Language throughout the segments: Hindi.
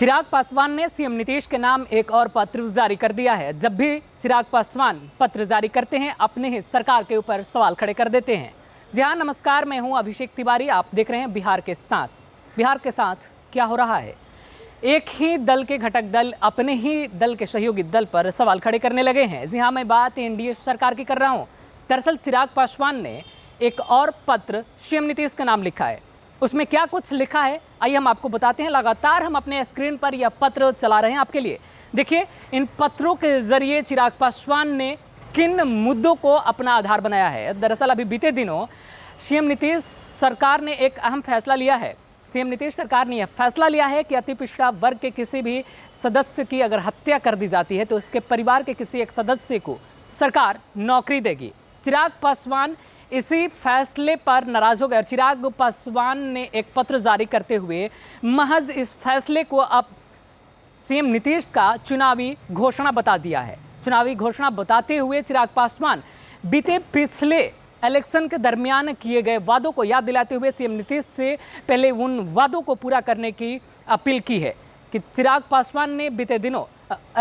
चिराग पासवान ने सीएम नीतीश के नाम एक और पत्र जारी कर दिया है। जब भी चिराग पासवान पत्र जारी करते हैं, अपने ही सरकार के ऊपर सवाल खड़े कर देते हैं। जी हाँ, नमस्कार, मैं हूं अभिषेक तिवारी। आप देख रहे हैं बिहार के साथ। बिहार के साथ क्या हो रहा है? एक ही दल के घटक दल अपने ही दल के सहयोगी दल पर सवाल खड़े करने लगे हैं। जी हाँ, मैं बात एनडीए सरकार की कर रहा हूँ। दरअसल चिराग पासवान ने एक और पत्र सीएम नीतीश का नाम लिखा है। उसमें क्या कुछ लिखा है, आइए हम आपको बताते हैं। लगातार हम अपने स्क्रीन पर यह पत्र चला रहे हैं आपके लिए। देखिए, इन पत्रों के जरिए चिराग पासवान ने किन मुद्दों को अपना आधार बनाया है। दरअसल अभी बीते दिनों सीएम नीतीश सरकार ने एक अहम फैसला लिया है। सीएम नीतीश सरकार ने यह फैसला लिया है कि अति पिछड़ा वर्ग के किसी भी सदस्य की अगर हत्या कर दी जाती है तो उसके परिवार के किसी एक सदस्य को सरकार नौकरी देगी। चिराग पासवान इसी फैसले पर नाराज हो गए और चिराग पासवान ने एक पत्र जारी करते हुए महज इस फैसले को अब सीएम नीतीश का चुनावी घोषणा बता दिया है। चुनावी घोषणा बताते हुए चिराग पासवान बीते पिछले इलेक्शन के दरमियान किए गए वादों को याद दिलाते हुए सीएम नीतीश से पहले उन वादों को पूरा करने की अपील की है कि चिराग पासवान ने बीते दिनों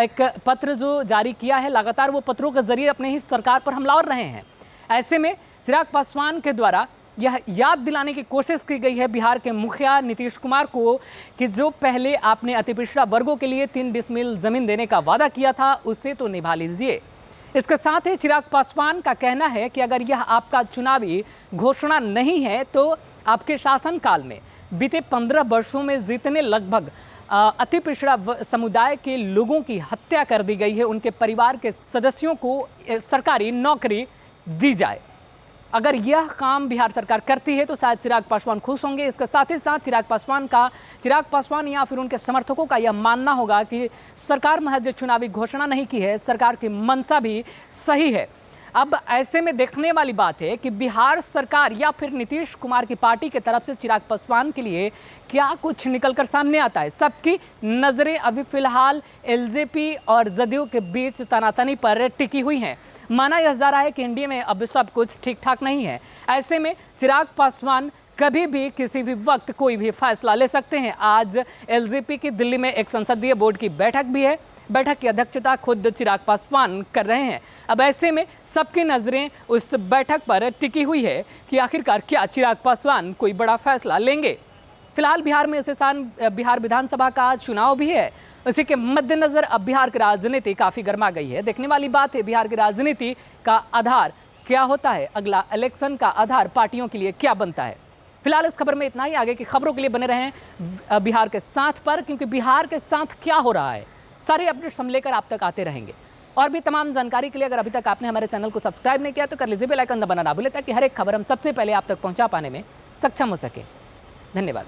एक पत्र जो जारी किया है, लगातार वो पत्रों के जरिए अपने ही सरकार पर हमलावर रहे हैं। ऐसे में चिराग पासवान के द्वारा यह याद दिलाने की कोशिश की गई है बिहार के मुखिया नीतीश कुमार को कि जो पहले आपने अति पिछड़ा वर्गों के लिए 3 डिसमिल जमीन देने का वादा किया था, उसे तो निभा लीजिए। इसके साथ ही चिराग पासवान का कहना है कि अगर यह आपका चुनावी घोषणा नहीं है तो आपके शासनकाल में बीते 15 वर्षों में जितने लगभग अति पिछड़ा समुदाय के लोगों की हत्या कर दी गई है, उनके परिवार के सदस्यों को सरकारी नौकरी दी जाए। अगर यह काम बिहार सरकार करती है तो शायद चिराग पासवान खुश होंगे। इसके साथ ही साथ चिराग पासवान या फिर उनके समर्थकों का यह मानना होगा कि सरकार महज चुनावी घोषणा नहीं की है, सरकार की मंशा भी सही है। अब ऐसे में देखने वाली बात है कि बिहार सरकार या फिर नीतीश कुमार की पार्टी की तरफ से चिराग पासवान के लिए क्या कुछ निकलकर सामने आता है। सबकी नज़रें अभी फिलहाल एलजेपी और जदयू के बीच तनातनी पर टिकी हुई हैं। माना यह जा रहा है कि इंडिया में अब सब कुछ ठीक ठाक नहीं है। ऐसे में चिराग पासवान कभी भी किसी भी वक्त कोई भी फैसला ले सकते हैं। आज एलजेपी की दिल्ली में एक संसदीय बोर्ड की बैठक भी है। बैठक की अध्यक्षता खुद चिराग पासवान कर रहे हैं। अब ऐसे में सबकी नज़रें उस बैठक पर टिकी हुई है कि आखिरकार क्या चिराग पासवान कोई बड़ा फैसला लेंगे। फिलहाल बिहार में बिहार विधानसभा का चुनाव भी है। इसी के मद्देनज़र अब बिहार की राजनीति काफ़ी गर्मा गई है। देखने वाली बात है बिहार की राजनीति का आधार क्या होता है, अगला इलेक्शन का आधार पार्टियों के लिए क्या बनता है। फिलहाल इस खबर में इतना ही। आगे की खबरों के लिए बने रहें बिहार के साथ पर, क्योंकि बिहार के साथ क्या हो रहा है सारे अपडेट्स हम लेकर आप तक आते रहेंगे। और भी तमाम जानकारी के लिए अगर अभी तक आपने हमारे चैनल को सब्सक्राइब नहीं किया तो कर लीजिए, बेल आइकन दबाना ना भूलें ताकि हर एक खबर हम सबसे पहले आप तक पहुंचा पाने में सक्षम हो सके। धन्यवाद।